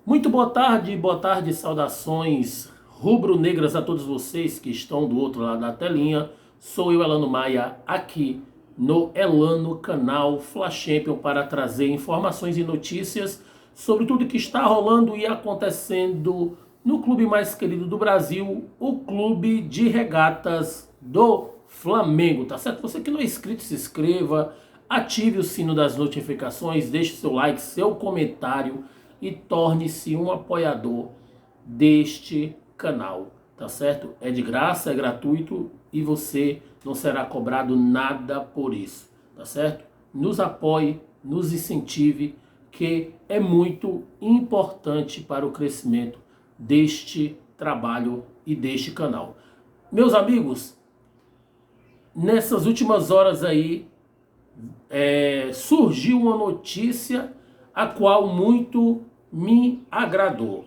Muito boa tarde, saudações rubro-negras a todos vocês que estão do outro lado da telinha. Sou eu, Elano Maia, aqui no Elano Canal Fla Champion para trazer informações e notícias sobre tudo que está rolando e acontecendo no clube mais querido do Brasil, o Clube de Regatas do Flamengo, tá certo? Você que não é inscrito, se inscreva, ative o sino das notificações, deixe seu like, seu comentário e torne-se um apoiador deste canal, tá certo? É de graça, é gratuito e você não será cobrado nada por isso, tá certo? Nos apoie, nos incentive, que é muito importante para o crescimento deste trabalho e deste canal. Meus amigos, nessas últimas horas aí, surgiu uma notícia a qual muito me agradou,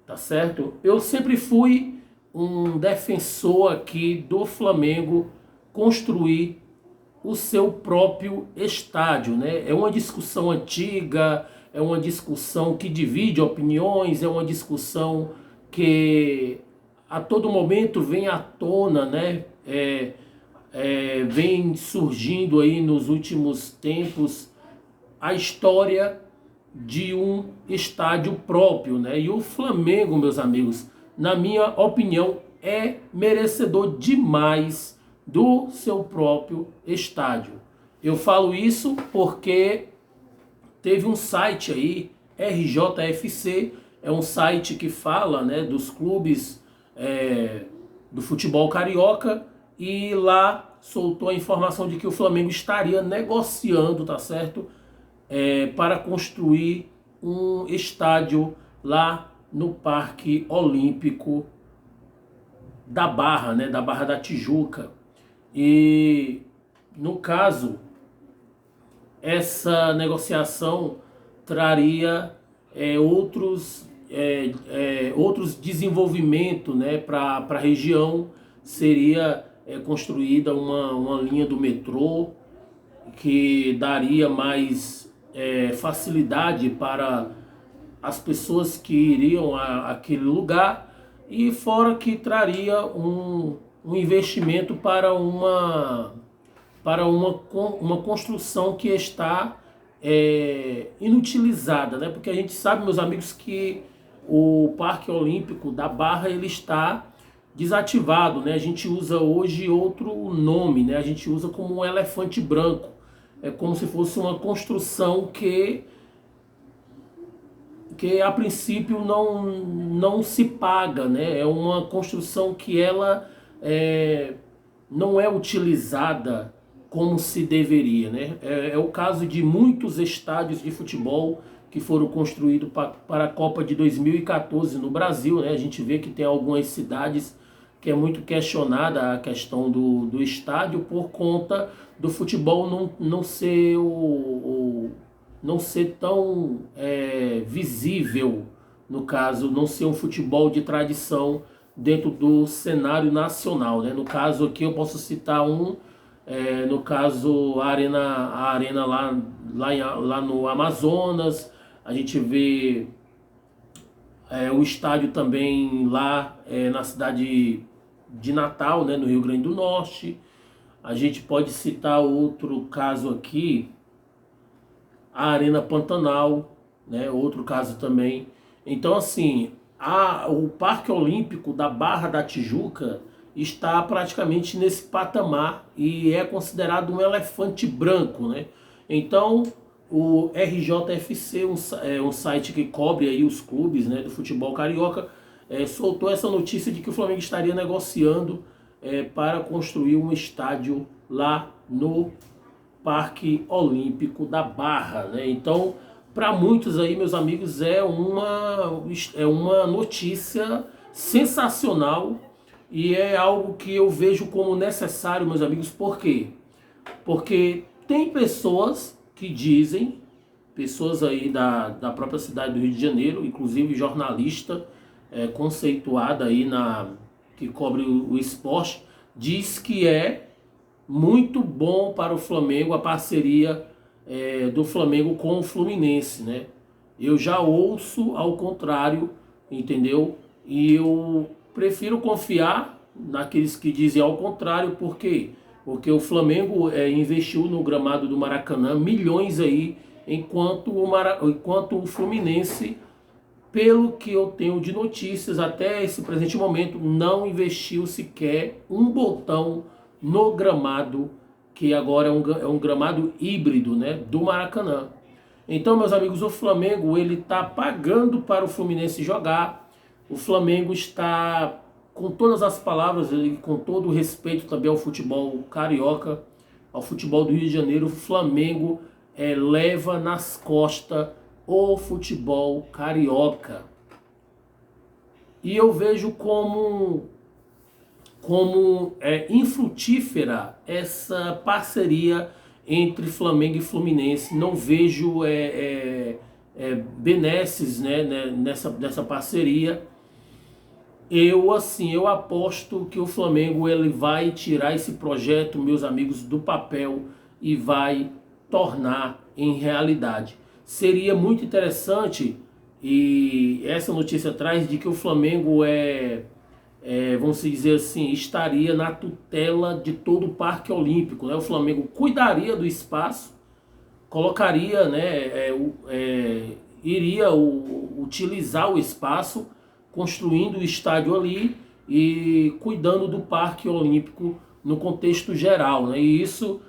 tá certo? Eu sempre fui um defensor aqui do Flamengo construir o seu próprio estádio, né? É uma discussão antiga, é uma discussão que divide opiniões, é uma discussão que a todo momento vem à tona, né? Vem surgindo aí nos últimos tempos a história de um estádio próprio, né? E o Flamengo, meus amigos, na minha opinião, é merecedor demais do seu próprio estádio. Eu falo isso porque teve um site aí, RJFC, é um site que fala, né, dos clubes do futebol carioca, e lá soltou a informação de que o Flamengo estaria negociando, tá certo? Para construir um estádio lá no Parque Olímpico da Barra, né, da Barra da Tijuca. E no caso, essa negociação traria outros desenvolvimentos, né, para a região. Seria construída uma linha do metrô que daria mais facilidade para as pessoas que iriam àquele lugar, e fora que traria um investimento para uma construção que está inutilizada, né? Porque a gente sabe, meus amigos, que o Parque Olímpico da Barra ele está desativado, né? A gente usa hoje outro nome, né? A gente usa como um elefante branco. É como se fosse uma construção que a princípio não se paga, né? É uma construção que ela não é utilizada como se deveria, né? É o caso de muitos estádios de futebol que foram construídos para a Copa de 2014 no Brasil, né? A gente vê que tem algumas cidades que é muito questionada a questão do estádio por conta do futebol não ser não ser tão visível, no caso, não ser um futebol de tradição dentro do cenário nacional, né? No caso aqui eu posso citar no caso a arena lá no Amazonas. A gente vê o estádio também lá na cidade de Natal, né, no Rio Grande do Norte. A gente pode citar outro caso aqui, a Arena Pantanal, né, outro caso também. Então, assim, o Parque Olímpico da Barra da Tijuca está praticamente nesse patamar e é considerado um elefante branco, né? Então, o RJFC, um site que cobre aí os clubes, né, do futebol carioca, soltou essa notícia de que o Flamengo estaria negociando para construir um estádio lá no Parque Olímpico da Barra, né? Então, para muitos aí, meus amigos, é uma notícia sensacional e é algo que eu vejo como necessário, meus amigos. Por quê? Porque tem pessoas que dizem, pessoas aí da própria cidade do Rio de Janeiro, inclusive jornalista conceituada aí que cobre o esporte, diz que é muito bom para o Flamengo a parceria do Flamengo com o Fluminense, né? Eu já ouço ao contrário, entendeu? E eu prefiro confiar naqueles que dizem ao contrário, por quê? Porque o Flamengo investiu no gramado do Maracanã milhões aí, enquanto o Fluminense, pelo que eu tenho de notícias até esse presente momento, não investiu sequer um botão no gramado, que agora é um gramado híbrido, né, do Maracanã. Então, meus amigos, o Flamengo ele está pagando para o Fluminense jogar. O Flamengo está, com todas as palavras, com todo o respeito também ao futebol carioca, ao futebol do Rio de Janeiro, o Flamengo leva nas costas o futebol carioca. E eu vejo como infrutífera essa parceria entre Flamengo e Fluminense. Não vejo benesses, né, nessa parceria. Eu aposto que o Flamengo ele vai tirar esse projeto, meus amigos, do papel e vai tornar em realidade. Seria muito interessante, e essa notícia traz, de que o Flamengo vamos dizer assim, estaria na tutela de todo o Parque Olímpico, né? O Flamengo cuidaria do espaço, colocaria, né, iria utilizar o espaço, construindo o estádio ali e cuidando do Parque Olímpico no contexto geral, né? E isso,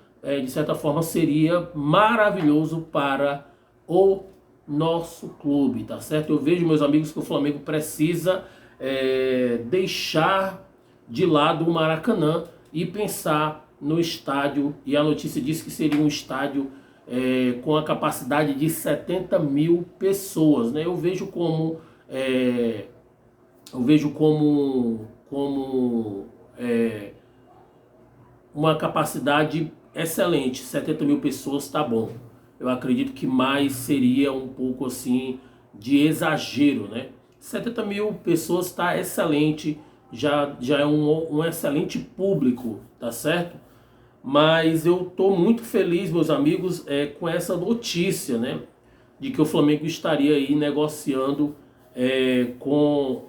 de certa forma, seria maravilhoso para o nosso clube, tá certo? Eu vejo, meus amigos, que o Flamengo precisa deixar de lado o Maracanã e pensar no estádio, e a notícia diz que seria um estádio com a capacidade de 70 mil pessoas, né? Eu vejo como uma capacidade excelente. 70 mil pessoas tá bom. Eu acredito que mais seria um pouco assim de exagero, né? 70 mil pessoas está excelente, já é um excelente público, tá certo? Mas eu estou muito feliz, meus amigos, com essa notícia, né? De que o Flamengo estaria aí negociando com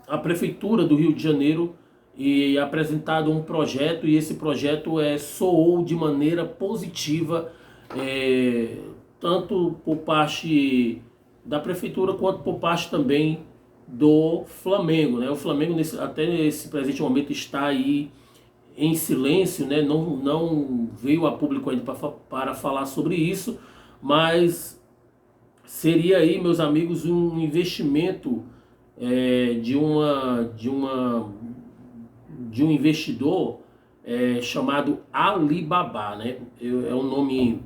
a Prefeitura do Rio de Janeiro e apresentado um projeto, e esse projeto soou de maneira positiva, tanto por parte da Prefeitura quanto por parte também do Flamengo, né? O Flamengo até nesse presente momento está aí em silêncio, né? Não veio a público ainda para falar sobre isso, mas seria aí, meus amigos, um investimento de um investidor chamado Alibaba, né? É um nome,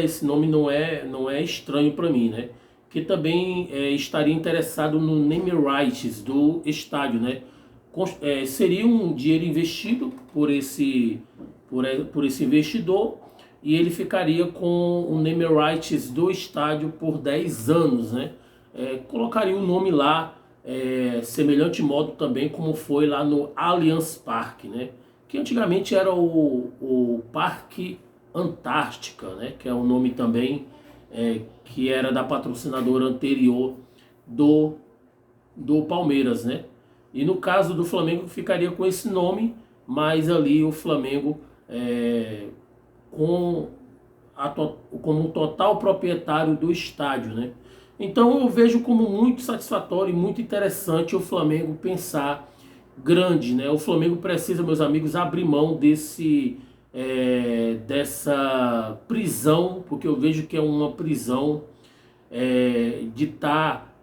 esse nome não é estranho para mim, né? Que também estaria interessado no name rights do estádio, né? Seria um dinheiro investido por esse investidor, e ele ficaria com o name rights do estádio por 10 anos, né? Colocaria o nome lá, semelhante modo também como foi lá no Allianz Parque, né? Que antigamente era o Parque Antártica, né? Que é o nome também que era da patrocinadora anterior do Palmeiras, né? E no caso do Flamengo ficaria com esse nome, mas ali o Flamengo como total proprietário do estádio, né? Então eu vejo como muito satisfatório e muito interessante o Flamengo pensar grande, né? O Flamengo precisa, meus amigos, abrir mão dessa prisão, porque eu vejo que é uma prisão de estar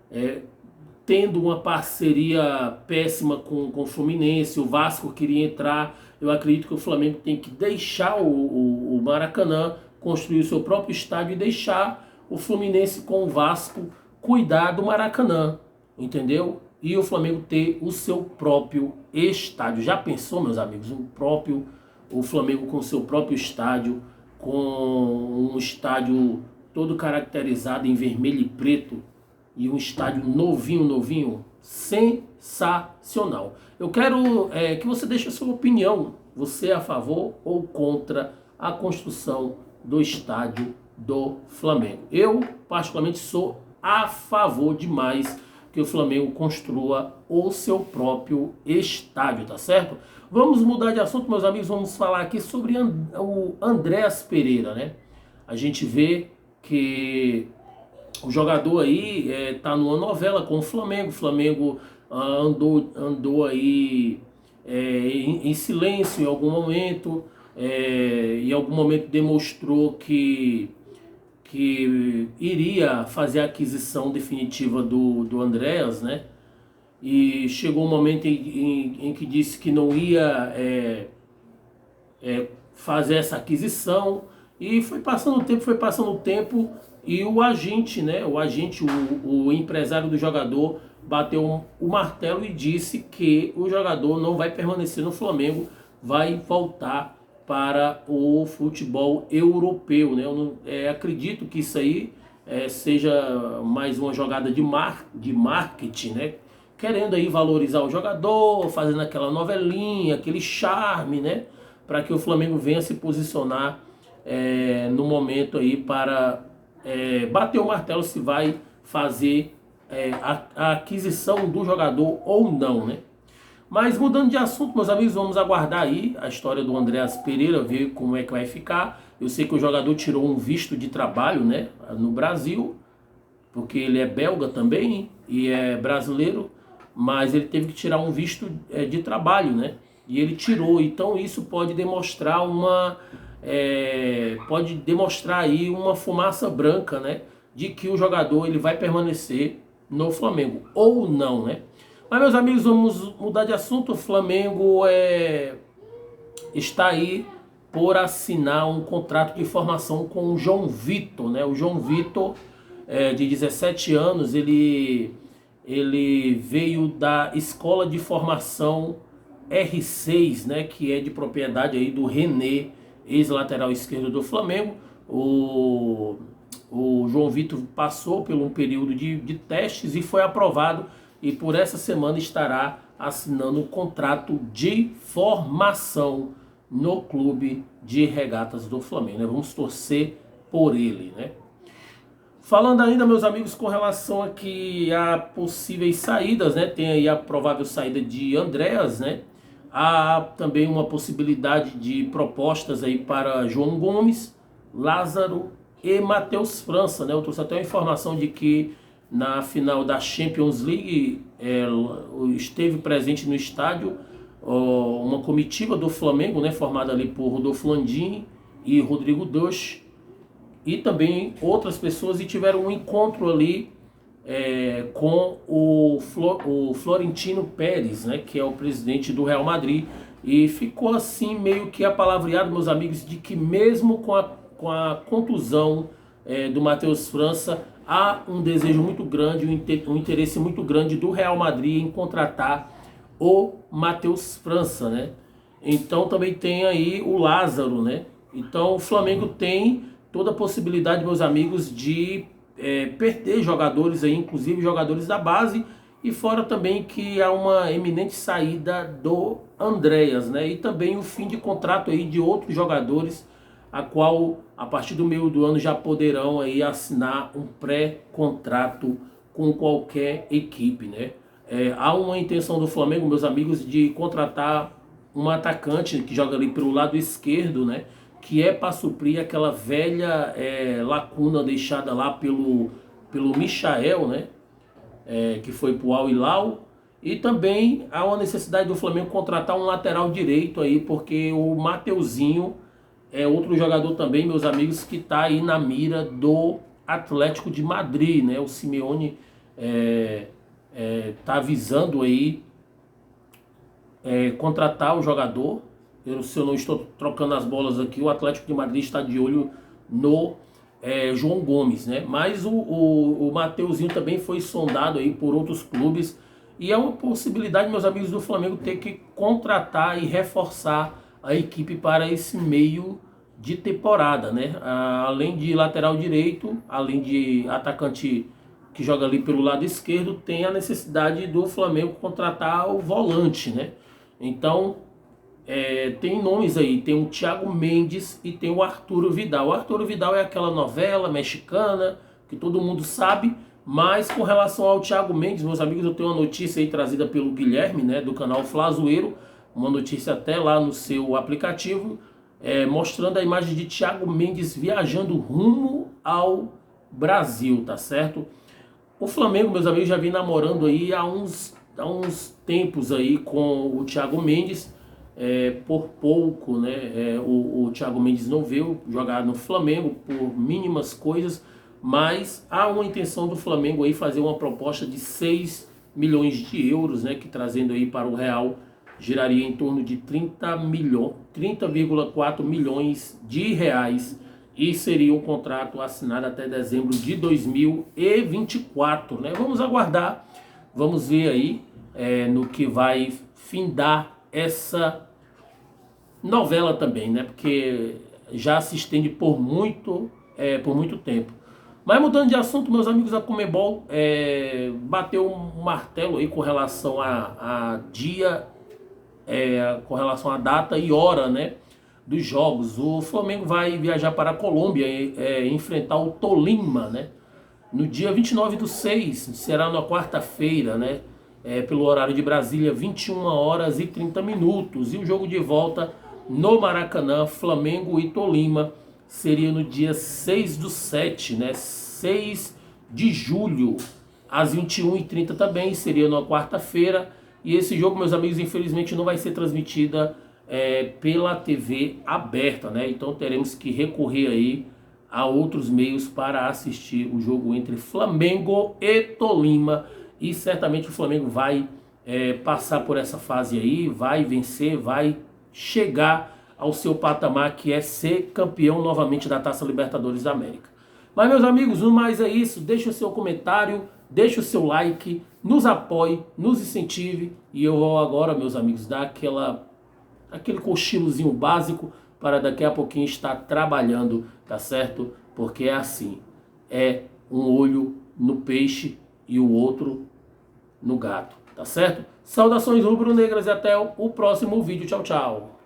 tendo uma parceria péssima com o Fluminense. O Vasco queria entrar. Eu acredito que o Flamengo tem que deixar o Maracanã, construir o seu próprio estádio e deixar o Fluminense com o Vasco cuidar do Maracanã, entendeu? E o Flamengo ter o seu próprio estádio. Já pensou, meus amigos, o Flamengo com o seu próprio estádio, com um estádio todo caracterizado em vermelho e preto, e um estádio novinho, sensacional. Eu quero que você deixe a sua opinião. Você é a favor ou contra a construção do estádio do Flamengo. Eu, particularmente, sou a favor demais que o Flamengo construa o seu próprio estádio, tá certo? Vamos mudar de assunto, meus amigos, vamos falar aqui sobre o Andréas Pereira, né? A gente vê que o jogador aí tá numa novela com o Flamengo. O Flamengo andou aí em silêncio em algum momento. Em algum momento demonstrou que iria fazer a aquisição definitiva do Andréas, né? E chegou um momento em que disse que não ia fazer essa aquisição, e foi passando o tempo, e o agente, né, o empresário do jogador bateu o martelo e disse que o jogador não vai permanecer no Flamengo, vai voltar para o futebol europeu, né? Eu não, acredito que isso aí seja mais uma jogada de marketing, né? Querendo aí valorizar o jogador, fazendo aquela novelinha, aquele charme, né? Para que o Flamengo venha se posicionar no momento aí para bater o martelo se vai fazer a aquisição do jogador ou não, né? Mas mudando de assunto, meus amigos, vamos aguardar aí a história do Andréas Pereira, ver como é que vai ficar. Eu sei que o jogador tirou um visto de trabalho, né, no Brasil, porque ele é belga também e é brasileiro, mas ele teve que tirar um visto de trabalho, né? E ele tirou. Então isso pode demonstrar aí uma fumaça branca, né, de que o jogador ele vai permanecer no Flamengo ou não, né? Mas, meus amigos, vamos mudar de assunto. O Flamengo está aí por assinar um contrato de formação com o João Vitor, né? O João Vitor, de 17 anos, ele veio da Escola de Formação R6, né? Que é de propriedade aí do René, ex-lateral esquerdo do Flamengo. O João Vitor passou por um período de testes e foi aprovado, e por essa semana estará assinando um contrato de formação no clube de regatas do Flamengo, né? Vamos torcer por ele, né? Falando ainda, meus amigos, com relação aqui a possíveis saídas, né? Tem aí a provável saída de Andréas, né? Há também uma possibilidade de propostas aí para João Gomes, Lázaro e Matheus França, né? Eu trouxe até a informação de que na final da Champions League esteve presente no estádio uma comitiva do Flamengo, né, formada ali por Rodolfo Landim e Rodrigo Dosch, e também outras pessoas, e tiveram um encontro ali com o Florentino Pérez, né, que é o presidente do Real Madrid, e ficou assim meio que apalavreado, meus amigos, de que mesmo com a contusão do Matheus França, há um desejo muito grande, um interesse muito grande do Real Madrid em contratar o Matheus França, né? Então também tem aí o Lázaro, né? Então o Flamengo tem toda a possibilidade, meus amigos, de perder jogadores aí, inclusive jogadores da base, e fora também que há uma eminente saída do Andréas, né? E também o fim de contrato aí de outros jogadores, a qual a partir do meio do ano já poderão aí assinar um pré-contrato com qualquer equipe, né? Há uma intenção do Flamengo, meus amigos, de contratar um atacante que joga ali pelo lado esquerdo, né? Que é para suprir aquela velha lacuna deixada lá pelo Michael, né? Que foi para o Al Hilal. E também há uma necessidade do Flamengo contratar um lateral direito aí, porque o Mateuzinho é outro jogador também, meus amigos, que está aí na mira do Atlético de Madrid, né? O Simeone está visando aí contratar o jogador. Se eu não estou trocando as bolas aqui, o Atlético de Madrid está de olho no João Gomes, né? Mas o Mateuzinho também foi sondado aí por outros clubes, e é uma possibilidade, meus amigos, do Flamengo ter que contratar e reforçar a equipe para esse meio de temporada, né? Além de lateral direito, além de atacante que joga ali pelo lado esquerdo, tem a necessidade do Flamengo contratar o volante, né? Então tem nomes aí, tem o Thiago Mendes e tem o Arturo Vidal. O Arturo Vidal é aquela novela mexicana que todo mundo sabe, mas com relação ao Thiago Mendes, meus amigos, eu tenho uma notícia aí trazida pelo Guilherme, né, do canal Flazoeiro, uma notícia até lá no seu aplicativo, mostrando a imagem de Thiago Mendes viajando rumo ao Brasil, tá certo? O Flamengo, meus amigos, já vem namorando aí há uns tempos aí com o Thiago Mendes, por pouco, né? O Thiago Mendes não veio jogar no Flamengo por mínimas coisas, mas há uma intenção do Flamengo aí fazer uma proposta de 6 milhões de euros, né? Que trazendo aí para o real giraria em torno de 30,4 milhões de reais, e seria um contrato assinado até dezembro de 2024, né? Vamos aguardar, vamos ver aí no que vai findar essa novela também, né? Porque já se estende por muito tempo. Mas mudando de assunto, meus amigos, a Conmebol bateu um martelo aí com relação a dia, com relação à data e hora, né, dos jogos. O Flamengo vai viajar para a Colômbia e enfrentar o Tolima, né, no dia 29/6, será na quarta-feira, né, pelo horário de Brasília, 21h30. E o jogo de volta no Maracanã, Flamengo e Tolima, seria no dia 6/7, né, 6 de julho, às 21h30 também, seria na quarta-feira. E esse jogo, meus amigos, infelizmente não vai ser transmitida pela TV aberta, né? Então teremos que recorrer aí a outros meios para assistir o jogo entre Flamengo e Tolima. E certamente o Flamengo vai passar por essa fase aí, vai vencer, vai chegar ao seu patamar, que é ser campeão novamente da Taça Libertadores da América. Mas, meus amigos, no mais é isso. Deixa o seu comentário, deixa o seu like, nos apoie, nos incentive. E eu vou agora, meus amigos, dar aquele cochilozinho básico para daqui a pouquinho estar trabalhando, tá certo? Porque é assim, é um olho no peixe e o outro no gato, tá certo? Saudações rubro-negras e até o próximo vídeo. Tchau, tchau.